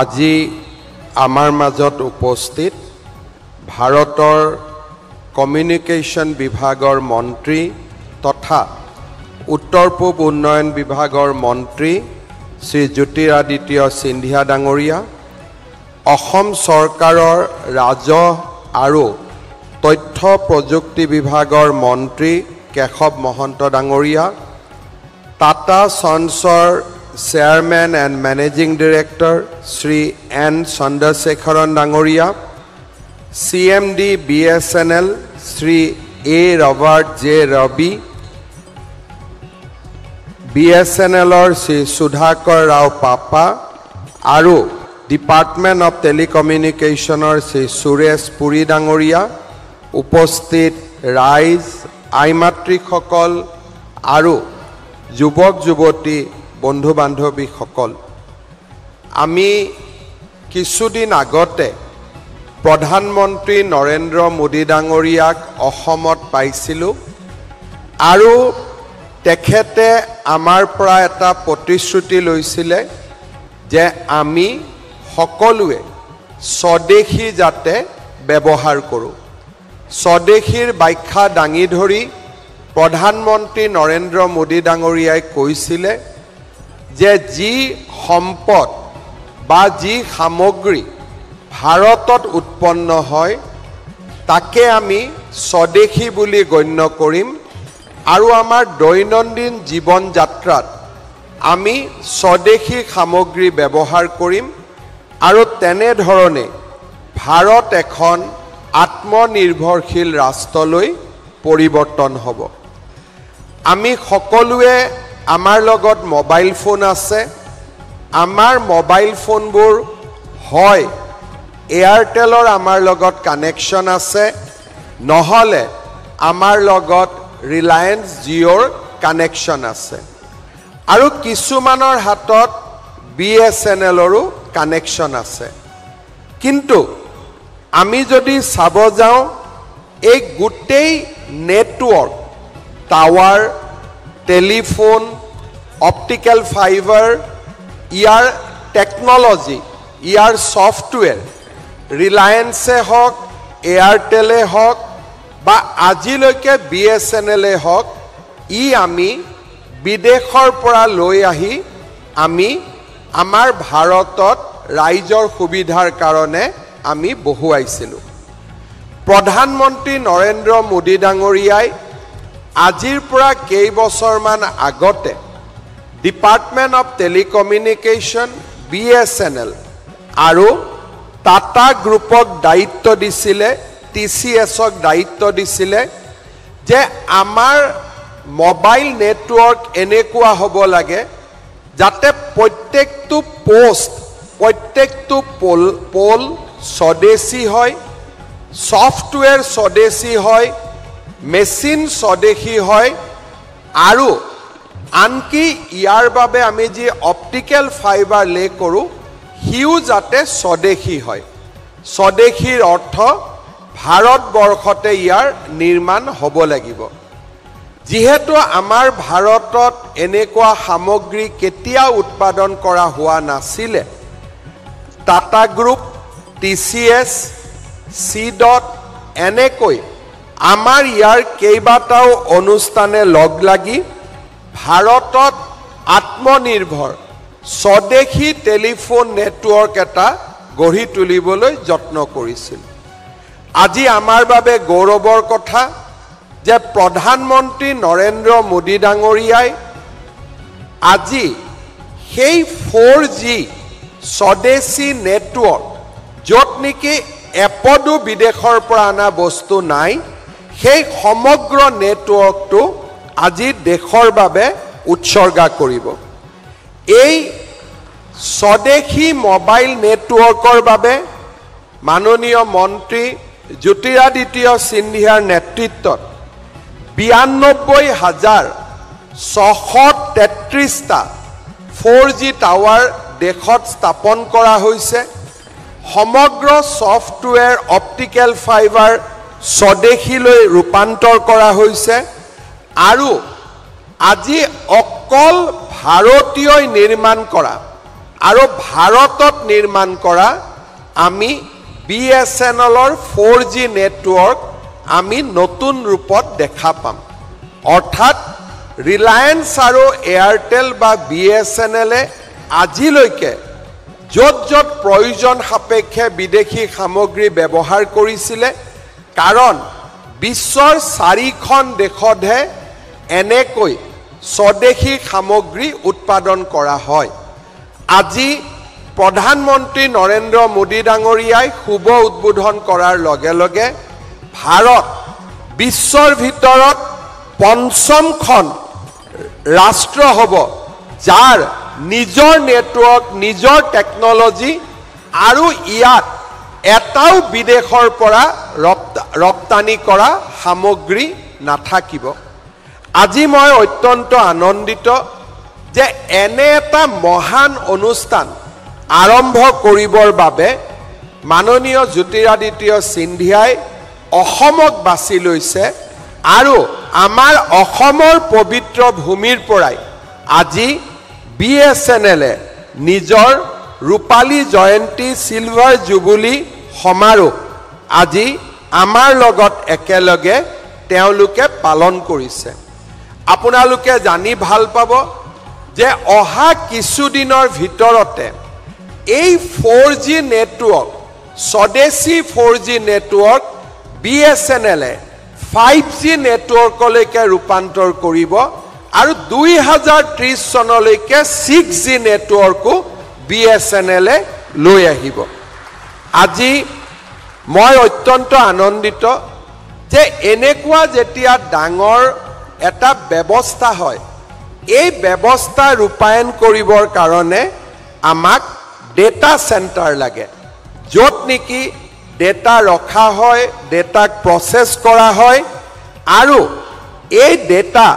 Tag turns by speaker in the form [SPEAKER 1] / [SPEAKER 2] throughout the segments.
[SPEAKER 1] আজি আমাৰ মাজত উপস্থিত ভাৰতৰ কমিউনিকেশ্যন বিভাগৰ মন্ত্ৰী তথা উত্তৰ পূব উন্নয়ন বিভাগৰ মন্ত্ৰী শ্ৰী জ্যোতিৰাদিত্য সিন্ধিয়া ডাঙৰীয়া, অসম চৰকাৰৰ ৰাজহ আৰু তথ্য প্ৰযুক্তি বিভাগৰ মন্ত্ৰী কেশৱ মহন্ত ডাঙৰীয়া, টাটা সন্সৰ chairman and managing director Shri N Chandrasekaran ডাঙৰীয়া, CMD BSNL Shri A Robert J Ravi, BSNLৰ শ্ৰী সুধাকৰ ৰাও পাপা আৰু ডিপাৰ্টমেণ্ট অফ টেলিকমিউনিকেশ্যনৰ শ্ৰী সুৰেশ পুৰী ডাঙৰীয়া, উপস্থিত ৰাইজ, আইমাতৃসকল আৰু যুৱক যুৱতী বন্ধু বান্ধৱীসকল, আমি কিছুদিন আগতে প্ৰধানমন্ত্ৰী নৰেন্দ্ৰ মোদী ডাঙৰীয়াক অসমত পাইছিলোঁ আৰু তেখেতে আমাৰ পৰা এটা প্ৰতিশ্ৰুতি লৈছিলে যে আমি সকলোৱে স্বদেশী যাতে ব্যৱহাৰ কৰোঁ। স্বদেশীৰ ব্যাখ্যা দাঙি ধৰি প্ৰধানমন্ত্ৰী নৰেন্দ্ৰ মোদী ডাঙৰীয়াই কৈছিলে যে যি সম্পদ বা যি সামগ্ৰী ভাৰতত উৎপন্ন হয় তাকে আমি স্বদেশী বুলি গণ্য কৰিম আৰু আমাৰ দৈনন্দিন জীৱন যাত্ৰাত আমি স্বদেশী সামগ্ৰী ব্যৱহাৰ কৰিম আৰু তেনেধৰণে ভাৰত এখন আত্মনিৰ্ভৰশীল ৰাষ্ট্ৰলৈ পৰিৱৰ্তন হ'ব। আমি সকলোৱে আমাৰ লগত মোবাইল ফোন আছে। আমাৰ মোবাইল ফোনবোৰ হয় এয়াৰটেলৰ আমাৰ লগত কানেকশ্যন আছে, নহ'লে আমাৰ লগত ৰিলায়েন্স জিঅ'ৰ কানেকশ্যন আছে আৰু কিছুমানৰ হাতত BSNLৰো কানেকশ্যন আছে। কিন্তু আমি যদি চাব যাওঁ এই গোটেই network, tower, telephone, optical fibre, ইয়াৰ টেকন'লজি, ইয়াৰ ছফ্টৱেৰ ৰিলায়েন্সে হওক, এয়াৰটেলে হওক বা আজিলৈকে BSNLে হওক, আমি বিদেশৰ পৰা লৈ আহি আমি আমাৰ ভাৰতত ৰাইজৰ সুবিধাৰ কাৰণে আমি বহুৱাইছিলোঁ। প্ৰধানমন্ত্ৰী নৰেন্দ্ৰ মোদী ডাঙৰীয়াই আজিৰ পৰা কেইবছৰমান আগতে ডিপাৰ্টমেণ্ট অফ টেলিকমিউনিকেশ্যন BSNL আৰু টাটা গ্ৰুপক দায়িত্ব দিছিলে, TCSক দায়িত্ব দিছিলে যে আমাৰ মোবাইল নেটৱৰ্ক এনেকুৱা হ'ব লাগে যাতে প্ৰত্যেকটো পোষ্ট, প্ৰত্যেকটো পোল স্বদেশী হয়, ছফ্টৱেৰ স্বদেশী হয়, মেচিন স্বদেশী হয় আৰু আনকি ইয়াৰ বাবে আমি যি অপটিকেল ফাইবাৰ লে কৰোঁ সিও যাতে স্বদেশী হয়। স্বদেশীৰ অৰ্থ ভাৰতবৰ্ষতে ইয়াৰ নিৰ্মাণ হ'ব লাগিব। যিহেতু আমাৰ ভাৰতত এনেকুৱা সামগ্ৰী কেতিয়াও উৎপাদন কৰা হোৱা নাছিলে, টাটা গ্ৰুপ, TCS, CDOT এনেকৈ আমাৰ ইয়াৰ কেইবাটাও অনুষ্ঠানে লগ লাগি ভাৰতত আত্মনিৰ্ভৰ স্বদেশী টেলিফোন নেটৱৰ্ক এটা গঢ়ি তুলিবলৈ যত্ন কৰিছিল। আজি আমাৰ বাবে গৌৰৱৰ কথা যে প্ৰধানমন্ত্ৰী নৰেন্দ্ৰ মোদী ডাঙৰীয়াই আজি সেই 4G স্বদেশী নেটৱৰ্ক, য'ত নেকি এপদো বিদেশৰ পৰা অনা বস্তু নাই, সেই সমগ্ৰ নেটৱৰ্কটো আজি দেশৰ বাবে উৎসৰ্গা কৰিব। এই স্বদেশী মোবাইল নেটৱৰ্কৰ বাবে মাননীয় মন্ত্ৰী জ্যোতিৰাদিত্য সিন্ধিয়াৰ নেতৃত্বত 92,633টা 4G টাৱাৰ দেশত স্থাপন কৰা হৈছে। সমগ্ৰ ছফ্টৱেৰ, অপটিকেল ফাইবাৰ স্বদেশীলৈ ৰূপান্তৰ কৰা হৈছে আৰু আজি অকল ভাৰতীয় নিৰ্মাণ কৰা আৰু ভাৰতত নিৰ্মাণ কৰা আমি BSNLৰ 4G নেটৱৰ্ক আমি নতুন ৰূপত দেখা পাম অৰ্থাৎ ৰিলায়েন্স আৰু এয়াৰটেল বা BSNLে আজিলৈকে য'ত য'ত প্ৰয়োজন সাপেক্ষে বিদেশী সামগ্ৰী ব্যৱহাৰ কৰিছিলে কাৰণ বিশ্বৰ 4খন দেশতহে এনেকৈ স্বদেশী সামগ্ৰী উৎপাদন কৰা হয় আজি প্ৰধানমন্ত্ৰী নৰেন্দ্ৰ মোদী ডাঙৰীয়াই শুভ উদ্বোধন কৰাৰ লগে লগে ভাৰত বিশ্বৰ ভিতৰত পঞ্চমখন ৰাষ্ট্ৰ হ'ব যাৰ নিজৰ নেটৱৰ্ক নিজৰ টেকনলজি আৰু ইয়াত এটাও বিদেশৰ পৰা ৰপ্তানি কৰা সামগ্ৰী নাথাকিব আজি মই অত্যন্ত আনন্দিত যে এনে এটা মহান অনুষ্ঠান আৰম্ভ কৰিবৰ বাবে মাননীয় জ্যোতিৰাদিত্য সিন্ধিয়াই অসমক বাছি লৈছে আৰু আমাৰ অসমৰ পবিত্ৰ ভূমিৰ পৰাই আজি BSNLে নিজৰ ৰূপালী জয়ন্তী সিলভাৰ জুবলি সমাৰোহ আজি আমাৰ লগত একেলগে তেওঁলোকে পালন কৰিছে আপোনালোকে জানি ভাল পাব যে অহা কিছুদিনৰ ভিতৰতে এই 4G নেটৱৰ্ক স্বদেশী 4G নেটৱৰ্ক BSNLে 5G নেটৱৰ্কলৈকে ৰূপান্তৰ কৰিব আৰু 2030 চনলৈকে 6G নেটৱৰ্কো BSNLে লৈ আহিব আজি মই অত্যন্ত আনন্দিত যে এনেকুৱা যেতিয়া ডাঙৰ এটা ব্যৱস্থা হয় এই ব্যৱস্থা ৰূপায়ণ কৰিবৰ কাৰণে আমাক ডেটা সেন্টাৰ লাগে য'ত নেকি ডেটা ৰখা হয় ডেটাক প্ৰসেস কৰা হয় আৰু এই ডেটা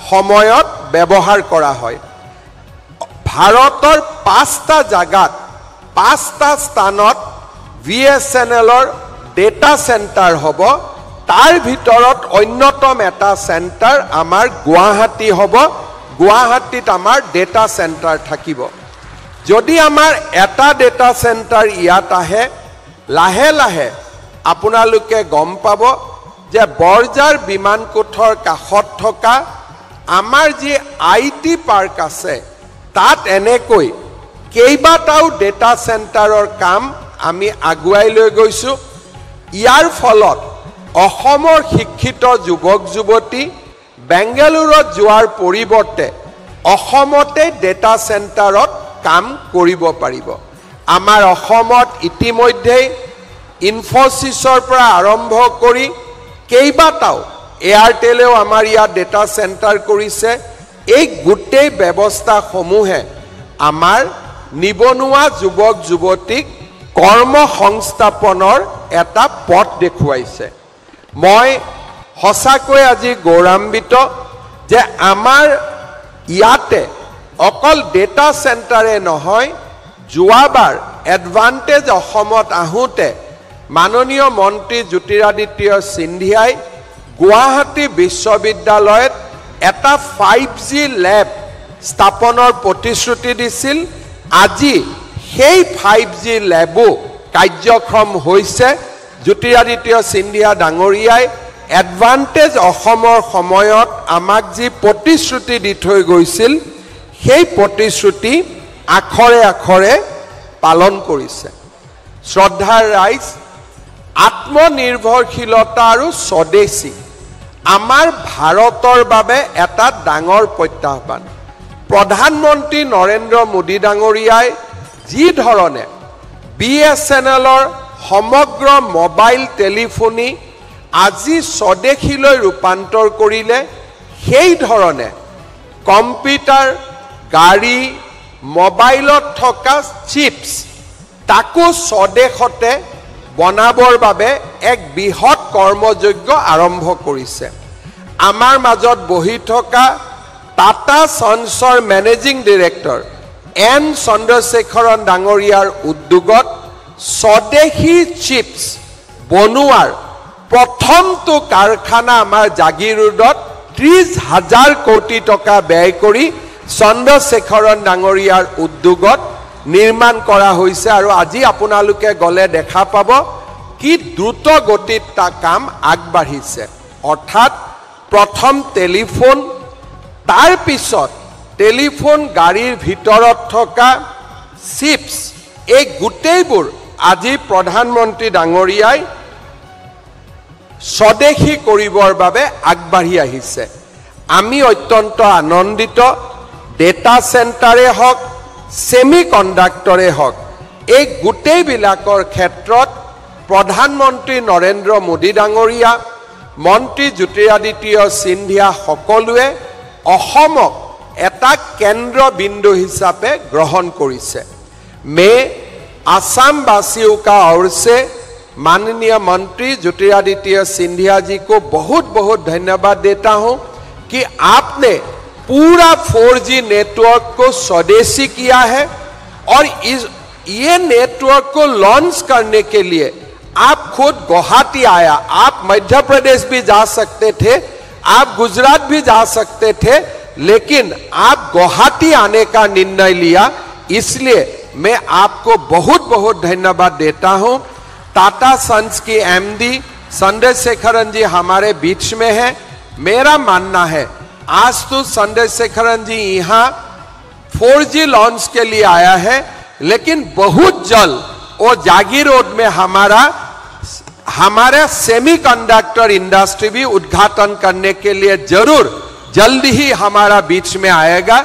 [SPEAKER 1] সময়ত ব্যৱহাৰ কৰা হয় ভাৰতৰ 5টা জাগাত 5টা স্থানত BSNLৰ ডেটা সেন্টাৰ হ'ব তাৰ ভিতৰত অন্যতম এটা সেন্টাৰ আমাৰ গুৱাহাটী হ'ব গুৱাহাটীত আমাৰ ডেটা সেন্টাৰ থাকিব যদি আমাৰ এটা ডেটা সেন্টাৰ ইয়াত আহে লাহে লাহে আপোনালোকে গম পাব যে বৰজাৰ বিমানকোঠৰ কাষত থকা আমাৰ যি IT পাৰ্ক আছে তাত এনেকৈ কেইবাটাও ডেটা সেন্টাৰৰ কাম আমি আগুৱাই লৈ গৈছো ইয়াৰ ফলত অসমৰ শিক্ষিত যুৱক যুৱতী বেংগালুৰুত যোৱাৰ পৰিৱৰ্তে অসমতে ডেটা সেন্টাৰত কাম কৰিব পাৰিব আমাৰ অসমত ইতিমধ্যে ইনফোসিসৰ পৰা আৰম্ভ কৰি কেইবাটাও এয়াৰটেলেও আমাৰ ইয়াত ডেটা সেন্টাৰ কৰিছে এই গোটেই ব্যৱস্থা সমূহে আমাৰ নিবনুৱা যুৱক যুৱতীক কৰ্ম সংস্থাপনৰ এটা পথ দেখুৱাইছে মই হসাকৈ আজি গৌৰৱান্বিত যে আমাৰ ইয়াতে অকল ডেটা সেন্টাৰে নহয় যোৱাবাৰ এডভান্টেজ অসমত আহোতে মাননীয় মন্ত্ৰী জ্যোতিৰাদিত্য সিন্ধিয়াই গুৱাহাটী বিশ্ববিদ্যালয়ত এটা 5G ল্যাব স্থাপনৰ প্ৰতিশ্ৰুতি দিছিল আজি সেই 5G ল্যাবো কাৰ্যক্ষম হৈছে জ্যোতিৰাদিত্য সিন্ধিয়া ডাঙৰীয়াই এডভান্টেজ অসমৰ সময়ত আমাক যি প্ৰতিশ্ৰুতি দি থৈ গৈছিল সেই প্ৰতিশ্ৰুতি আখৰে আখৰে পালন কৰিছে শ্ৰদ্ধাৰ ৰাইজ আত্মনিৰ্ভৰশীলতা আৰু স্বদেশী আমাৰ ভাৰতৰ বাবে এটা ডাঙৰ প্ৰত্যাহ্বান প্ৰধানমন্ত্ৰী নৰেন্দ্ৰ মোদী ডাঙৰীয়াই যি ধৰণে BSNLৰ সমগ্ৰ মোবাইল টেলিফোনি আজি স্বদেশীলৈ ৰূপান্তৰ কৰিলে সেই ধৰণে কম্পিউটাৰ গাড়ী মোবাইলত থকা চিপছ তাকো স্বদেশতে বনাবৰ বাবে এক বৃহৎ কৰ্মযজ্ঞ আৰম্ভ কৰিছে আমাৰ মাজত বহি থকা টাটা সন্সৰ মেনেজিং ডাইৰেক্টৰ N চন্দ্ৰশেখৰন ডাঙৰীয়াৰ উদ্যোগত স্বদেশী চিপছ বনোৱাৰ প্ৰথমটো কাৰখানা আমাৰ জাগিৰোডত 30,000 কোটি টকা ব্যয় কৰি চন্দ্ৰশেখৰন ডাঙৰীয়াৰ উদ্যোগত নিৰ্মাণ কৰা হৈছে আৰু আজি আপোনালোকে গলে দেখা পাব কি দ্ৰুত গতিত তা কাম আগবাঢ়িছে। অৰ্থাৎ প্ৰথম টেলিফোন, তাৰ পিছত টেলিফোন গাড়ীৰ ভিতৰত থকা চিপছ, এই গোটেইবোৰ আজি প্ৰধানমন্ত্ৰী ডাঙৰীয়াই স্বদেশী কৰিবৰ বাবে আগবাঢ়ি আহিছে। আমি অত্যন্ত আনন্দিত। ডেটা চেণ্টাৰে হওক, সেমি কণ্ডাক্টৰে হওক, এই গোটেইবিলাকৰ ক্ষেত্ৰত প্ৰধানমন্ত্ৰী নৰেন্দ্ৰ মোদী ডাঙৰীয়া, মন্ত্ৰী জ্যোতিৰাদিত্য সিন্ধিয়া সকলোৱে অসমক এটা কেন্দ্ৰবিন্দু হিচাপে গ্ৰহণ কৰিছে। मैं आसामवासियों का ओर से माननीय मंत्री ज्योतिरादित्य सिंधिया जी को बहुत बहुत धन्यवाद देता हूं कि आपने पूरा 4G नेटवर्क को स्वदेशी किया है और ये नेटवर्क को लॉन्च करने के लिए आप खुद गुवाहाटी आया। आप मध्य प्रदेश भी जा सकते थे, आप गुजरात भी जा सकते थे, लेकिन आप गुवाहाटी आने का निर्णय लिया। इसलिए मैं आपको बहुत बहुत धन्यवाद देता हूं। टाटा सन्स की एमडी चंद्रशेखरन जी हमारे बीच में हैं। मेरा मानना है आज तो चंद्रशेखरन जी यहाँ 4G लॉन्च के लिए आया है, लेकिन बहुत जल्द वो जागी रोड में हमारा सेमीकंडक्टर इंडस्ट्री भी उद्घाटन करने के लिए जरूर जल्दी ही हमारा बीच में आएगा।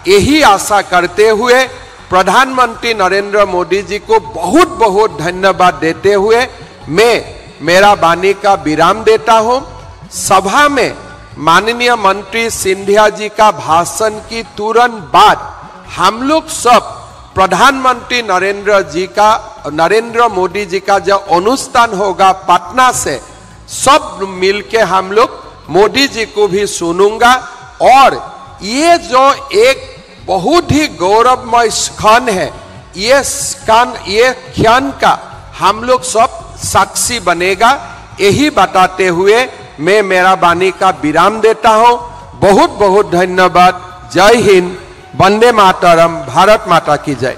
[SPEAKER 1] यही आशा करते हुए प्रधानमंत्री नरेंद्र मोदी जी को बहुत बहुत धन्यवाद देते हुए मैं मेरा वाणी का विराम देता हूं। सभा में माननीय मंत्री सिंधिया जी का भाषण की तुरंत बाद हम लोग सब प्रधानमंत्री नरेंद्र मोदी जी का जो अनुष्ठान होगा पटना से, सब मिलके हम लोग मोदी जी को भी सुनूंगा। और ये जो एक बहुत ही गौरवमय क्षण है, ये क्षण का हम लोग सब साक्षी बनेगा। यही बताते हुए मैं मेरा वाणी का विराम देता हूं। बहुत बहुत धन्यवाद। जय हिंद, वंदे मातरम, भारत माता की जय।